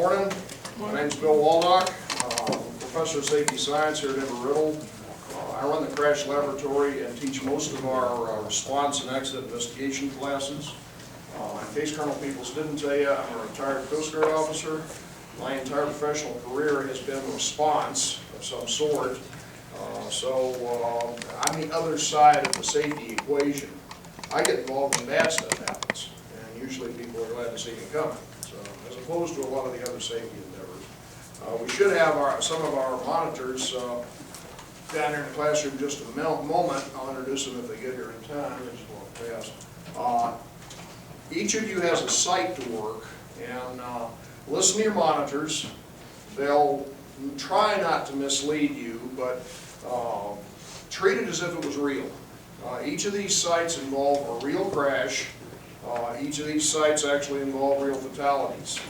morning. My name is Bill Waldock. I'm Professor of Safety Science here at Embry-Riddle. I run the crash laboratory and teach most of our response and accident investigation classes. In case Colonel Peoples didn't tell you, I'm a retired Coast Guard officer. My entire professional career has been response of some sort. So I'm the other side of the safety equation. I get involved when bad stuff happens, and usually people are glad to see me coming. So, as opposed to a lot of the other safety endeavors. We should have some of our monitors down here in the classroom in just a moment. I'll introduce them if they get here in time. They just walk past. Each of you has a site to work, and listen to your monitors. They'll try not to mislead you, but treat it as if it was real. Each of these sites involve a real crash. Each of these sites actually involve real fatalities.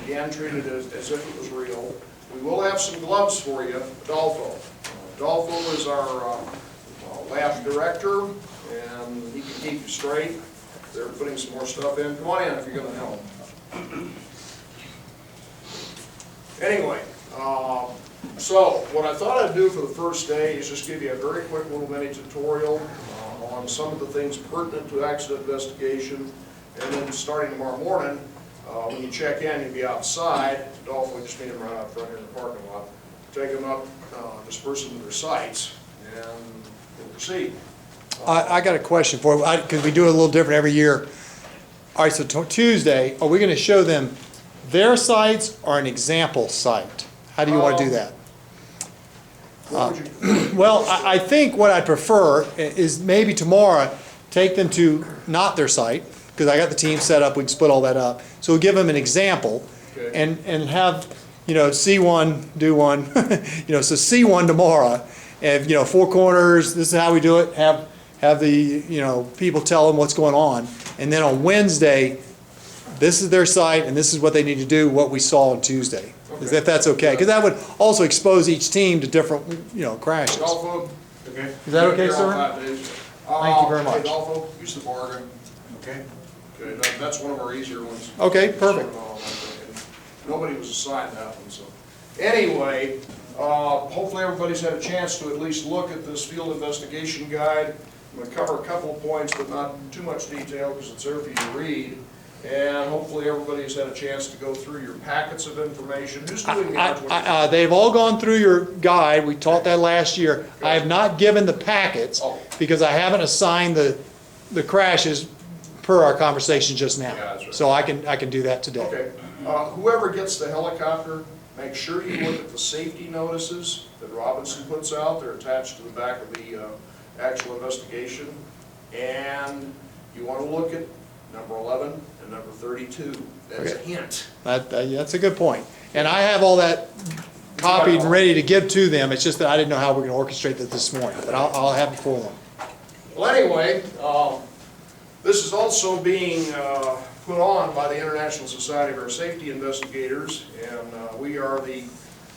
Again, treat it as if it was real. We will have some gloves for you, Adolfo. Adolfo is our lab director, and he can keep you straight. They're putting some more stuff in. Come on in if you're going to help. Anyway, so what I thought I'd do for the first day is just give you a very quick little mini tutorial on some of the things pertinent to accident investigation. And then starting tomorrow morning, when you check in, you'll be outside. Adolfo, just meet them right out front here in the parking lot. Take them up, disperse them to their sites, and we'll proceed. I got a question for you, because we do it a little different every year. All right, so Tuesday, are we going to show them their sites or an example site? How do you want to do that? Well, I think what I'd prefer is maybe tomorrow, take them to not their site, because I got the team set up, we can split all that up. So we'll give them an example, Okay. and have, see one, do one. So see one tomorrow, and, 4 corners, this is how we do it, have the, people tell them what's going on. And then on Wednesday, this is their site, and this is what they need to do, what we saw on Tuesday. Okay. If that's okay, because that would also expose each team to different, crashes. Adolfo, okay. Is that okay, sir? Thank you very much. Adolfo, use the bargain. Okay. Okay, that's one of our easier ones. Okay, perfect. Nobody was assigned that one, so. Anyway, hopefully everybody's had a chance to at least look at this field investigation guide. I'm going to cover a couple of points, but not too much detail because it's there for you to read. And hopefully everybody's had a chance to go through your packets of information. Who's doing the They've all gone through your guide. We taught that last year. Okay. I have not given the packets because I haven't assigned the crashes per our conversation just now. Yeah, that's right. So I can do that today. Okay. Whoever gets the helicopter, make sure you look at the safety notices that Robinson puts out. They're attached to the back of the actual investigation. And you want to look at number 11 and number 32. That's a hint. That's a good point. And I have all that copied and ready to give to them. It's just that I didn't know how we're going to orchestrate that this morning. But I'll have it for them. Well, anyway, this is also being put on by the International Society of Air Safety Investigators, and we are the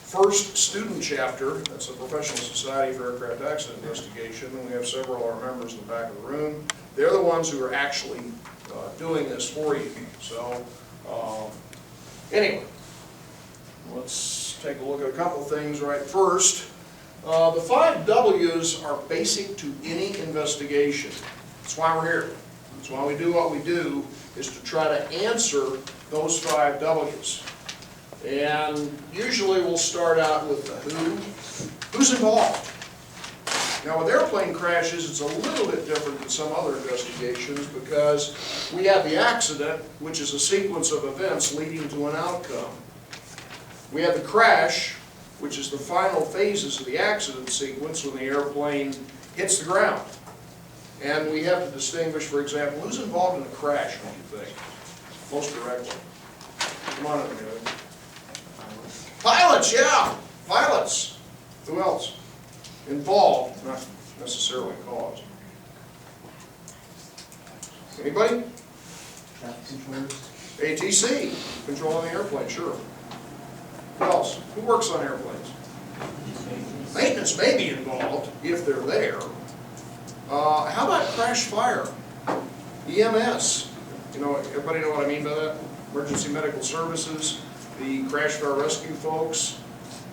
first student chapter. That's the Professional Society for Aircraft Accident Investigation, and we have several of our members in the back of the room. They're the ones who are actually doing this for you. So, anyway, let's take a look at a couple things right first. The 5 W's are basic to any investigation. That's why we're here. That's why we do what we do, is to try to answer those 5 W's. And usually we'll start out with the who. Who's involved? Now with airplane crashes, it's a little bit different than some other investigations because we have the accident, which is a sequence of events leading to an outcome. We have the crash, which is the final phases of the accident sequence when the airplane hits the ground. And we have to distinguish, for example, who's involved in a crash, what do you think? Most directly. Come on up here. Pilots, yeah! Pilots. Who else? Involved, not necessarily caused. Anybody? ATC, controlling the airplane, sure. Who else? Who works on airplanes? Maintenance may be involved if they're there. How about crash fire? EMS. Everybody know what I mean by that? Emergency medical services. The crash fire rescue folks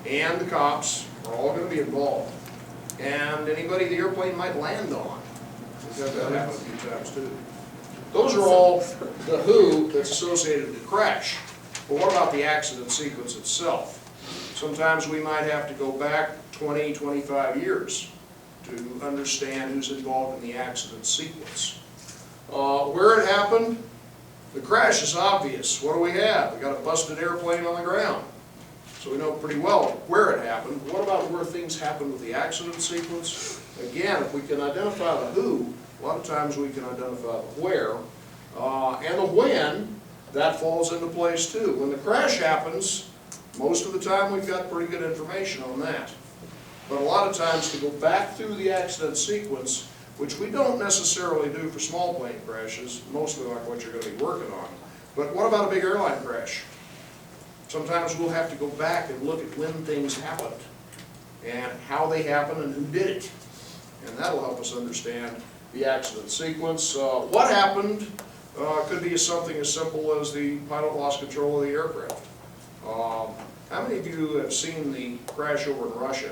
and the cops are all going to be involved. And anybody the airplane might land on. We've had that happen a few times too. Those are all the who that's associated with the crash. But what about the accident sequence itself? Sometimes we might have to go back 20, 25 years to understand who's involved in the accident sequence. Where it happened, the crash is obvious. What do we have? We got a busted airplane on the ground. So we know pretty well where it happened. What about where things happened with the accident sequence? Again, if we can identify the who, a lot of times we can identify the where. And the when, that falls into place too. When the crash happens, most of the time we've got pretty good information on that. But a lot of times to go back through the accident sequence, which we don't necessarily do for small plane crashes, mostly like what you're going to be working on. But what about a big airline crash? Sometimes we'll have to go back and look at when things happened and how they happened and who did it. And that'll help us understand the accident sequence. What happened could be something as simple as the pilot lost control of the aircraft. How many of you have seen the crash over in Russia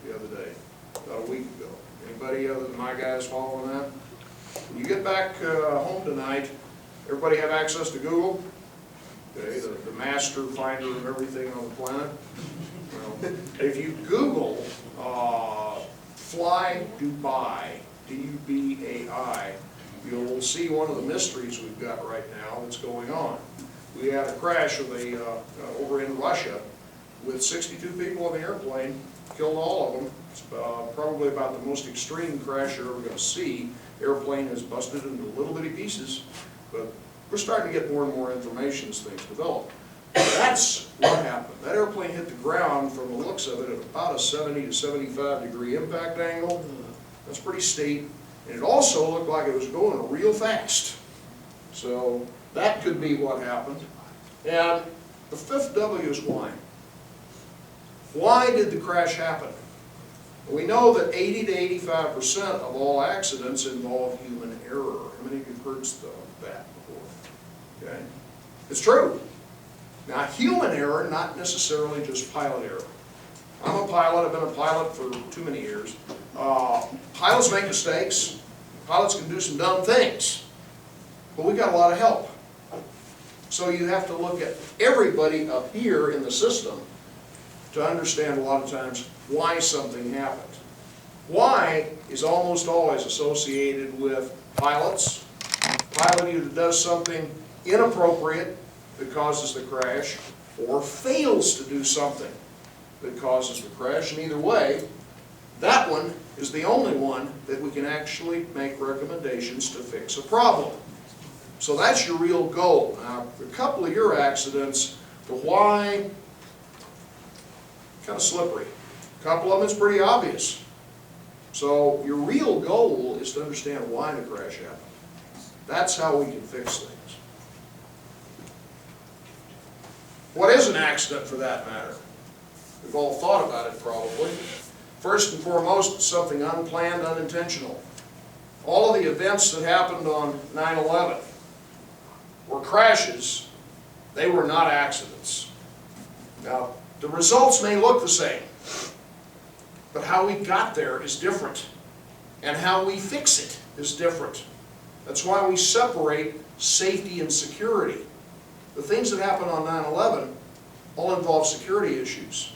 the other day, about a week ago? Anybody other than my guys following that? When you get back home tonight, everybody have access to Google? Okay, the master finder of everything on the planet. Well, if you Google fly Dubai, D-U-B-A-I, you'll see one of the mysteries we've got right now that's going on. We had a crash of over in Russia with 62 people on the airplane, killed all of them. It's probably about the most extreme crash you're ever going to see. Airplane is busted into little bitty pieces, but we're starting to get more and more information as things develop. That's what happened. That airplane hit the ground from the looks of it at about a 70 to 75 degree impact angle. That's pretty steep. And it also looked like it was going real fast. So that could be what happened. And the fifth W is why. Why did the crash happen? We know that 80 to 85% of all accidents involve human error. How many of you have heard that before? Okay. It's true. Now, human error, not necessarily just pilot error. I'm a pilot. I've been a pilot for too many years. Pilots make mistakes. Pilots can do some dumb things. But we got a lot of help. So you have to look at everybody up here in the system to understand a lot of times why something happened. Why is almost always associated with pilots. Pilot either does something inappropriate that causes the crash or fails to do something that causes the crash. And either way, that one is the only one that we can actually make recommendations to fix a problem. So that's your real goal. Now, a couple of your accidents, the why, kind of slippery. A couple of them is pretty obvious. So your real goal is to understand why the crash happened. That's how we can fix things. What is an accident for that matter? We've all thought about it probably. First and foremost, it's something unplanned, unintentional. All of the events that happened on 9/11 were crashes. They were not accidents. Now, the results may look the same, but how we got there is different, and how we fix it is different. That's why we separate safety and security. The things that happened on 9/11 all involve security issues.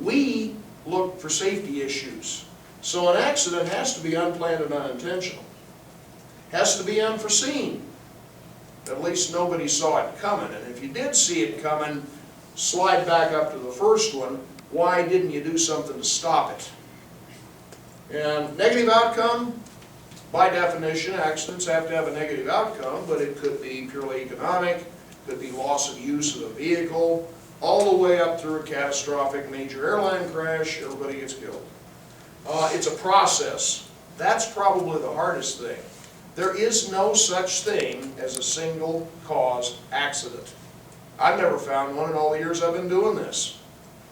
We look for safety issues. So an accident has to be unplanned and unintentional. Has to be unforeseen. At least nobody saw it coming. And if you did see it coming, slide back up to the first one. Why didn't you do something to stop it? And negative outcome, by definition, accidents have to have a negative outcome, but it could be purely economic, could be loss of use of the vehicle, all the way up through a catastrophic major airline crash, everybody gets killed. It's a process. That's probably the hardest thing. There is no such thing as a single cause accident. I've never found one in all the years I've been doing this.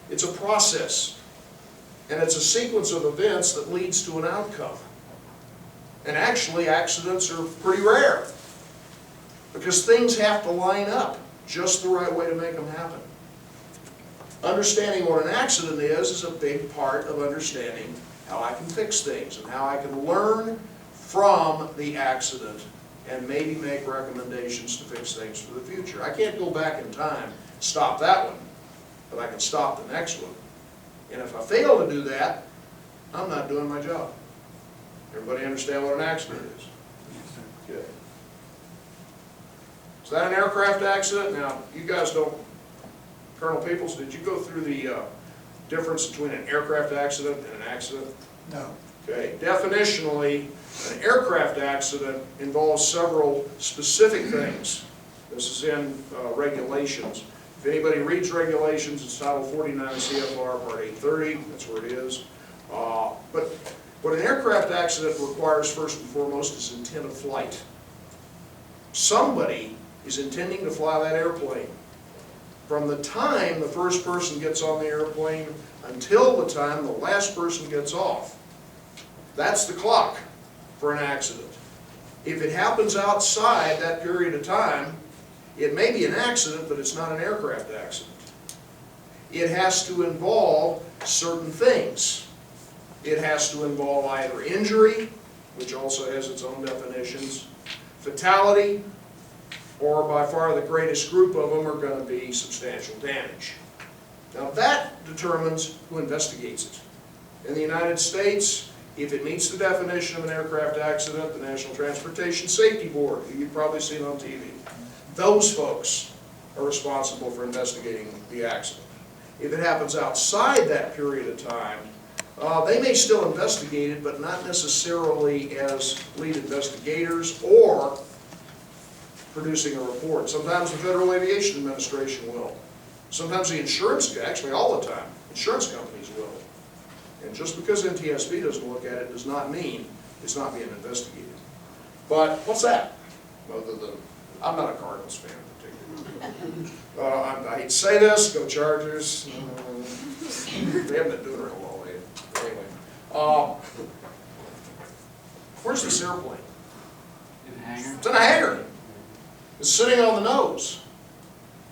It's a process. And it's a sequence of events that leads to an outcome. And actually, accidents are pretty rare, because things have to line up just the right way to make them happen. Understanding what an accident is a big part of understanding how I can fix things and how I can learn from the accident and maybe make recommendations to fix things for the future. I can't go back in time, stop that one, but I can stop the next one. And if I fail to do that, I'm not doing my job. Everybody understand what an accident is? Okay. Is that an aircraft accident? Now, you guys don't, Colonel Peoples, did you go through the difference between an aircraft accident and an accident? No. Okay, definitionally, an aircraft accident involves several specific things. This is in regulations. If anybody reads regulations, it's Title 49 CFR Part 830, that's where it is. But what an aircraft accident requires first and foremost is intent of flight. Somebody is intending to fly that airplane. From the time the first person gets on the airplane until the time the last person gets off. That's the clock for an accident. If it happens outside that period of time, it may be an accident, but it's not an aircraft accident. It has to involve certain things. It has to involve either injury, which also has its own definitions, fatality, or by far the greatest group of them are going to be substantial damage. Now that determines who investigates it. In the United States, if it meets the definition of an aircraft accident, the National Transportation Safety Board, who you've probably seen on TV, those folks are responsible for investigating the accident. If it happens outside that period of time, they may still investigate it, but not necessarily as lead investigators or producing a report. Sometimes the Federal Aviation Administration will. Sometimes the insurance, actually all the time, insurance companies will. And just because NTSB doesn't look at it does not mean it's not being investigated. But what's that? Other than, I'm not a Cardinals fan particularly. I hate to say this, go Chargers. They haven't been doing real well lately. Anyway, where's this airplane? In a hangar? It's in a hangar. It's sitting on the nose.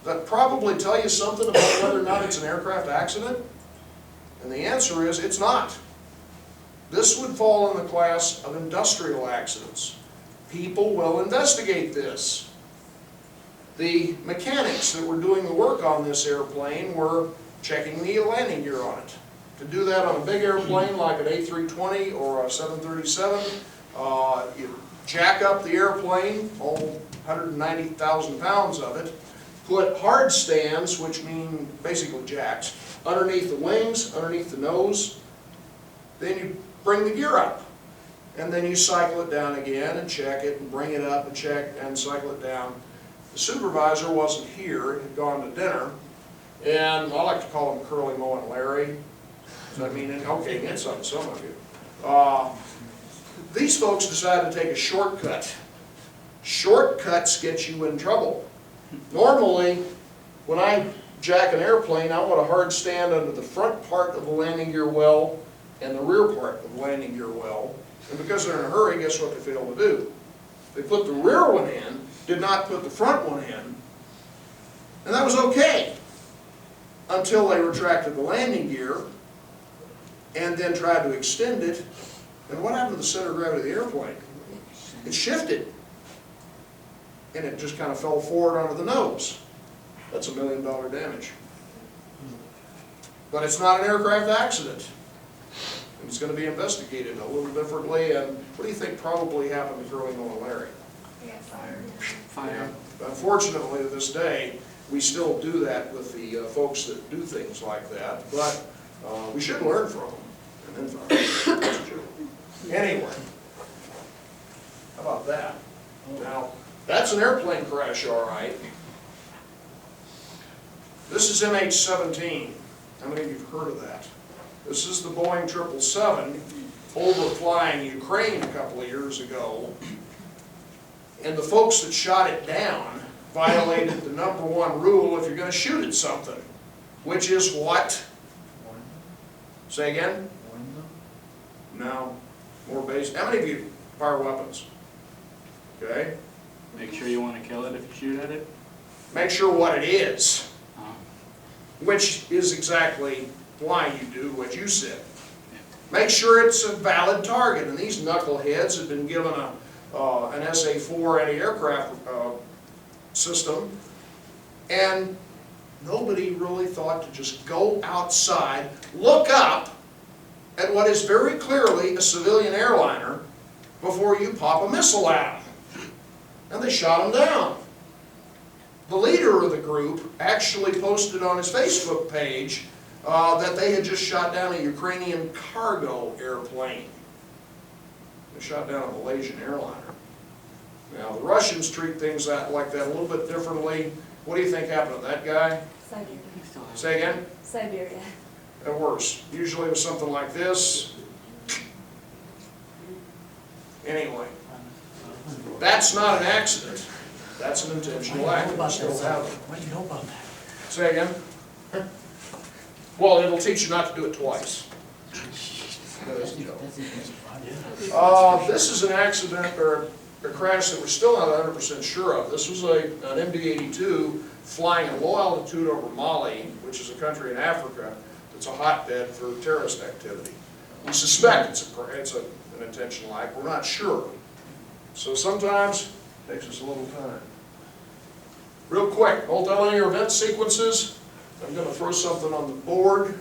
That probably tell you something about whether or not it's an aircraft accident? And the answer is, it's not. This would fall in the class of industrial accidents. People will investigate this. The mechanics that were doing the work on this airplane were checking the landing gear on it. To do that on a big airplane like an A320 or a 737, you jack up the airplane, all 190,000 pounds of it, put hard stands, which mean basically jacks, underneath the wings, underneath the nose, then you bring the gear up. And then you cycle it down again and check it and bring it up and check and cycle it down. The supervisor wasn't here, had gone to dinner, and I like to call him Curly, Moe, and Larry. Does that mean anything? Okay, it's on some of you. These folks decided to take a shortcut. Shortcuts get you in trouble. Normally, when I jack an airplane, I want a hard stand under the front part of the landing gear well and the rear part of the landing gear well. And because they're in a hurry, guess what they failed to do? They put the rear one in, did not put the front one in, and that was okay until they retracted the landing gear and then tried to extend it. And what happened to the center of gravity of the airplane? It shifted. And it just kind of fell forward onto the nose. That's $1 million damage. But it's not an aircraft accident. And it's going to be investigated a little differently. And what do you think probably happened to Curly, Moe, and Larry? Fire. Unfortunately, to this day, we still do that with the folks that do things like that. But we should learn from them and then fire them. Anyway, how about that? Now, that's an airplane crash, all right. This is MH17. How many of you have heard of that? This is the Boeing 777 overflying Ukraine a couple of years ago. And the folks that shot it down violated the #1 rule if you're going to shoot at something, which is what? Say again? No. More basic. How many of you fire weapons? Okay. Make sure you want to kill it if you shoot at it. Make sure what it is. which is exactly why you do what you said. Make sure it's a valid target, and these knuckleheads have been given an SA-4 anti-aircraft system, and nobody really thought to just go outside, look up at what is very clearly a civilian airliner before you pop a missile at them. And they shot him down. The leader of the group actually posted on his Facebook page that they had just shot down a Ukrainian cargo airplane. They shot down a Malaysian airliner. Now, the Russians treat things like that a little bit differently. What do you think happened to that guy? Siberia. Say again? Siberia. And worse. Usually it was something like this. Anyway, that's not an accident. That's an intentional act. We still have it. What do you know about that? Say again? Well, it'll teach you not to do it twice. This is an accident or a crash that we're still not 100% sure of. This was an MD-82 flying at low altitude over Mali, which is a country in Africa that's a hotbed for terrorist activity. We suspect it's an intentional act. We're not sure. So sometimes it takes us a little time. Real quick, multilinear event sequences. I'm going to throw something on the board.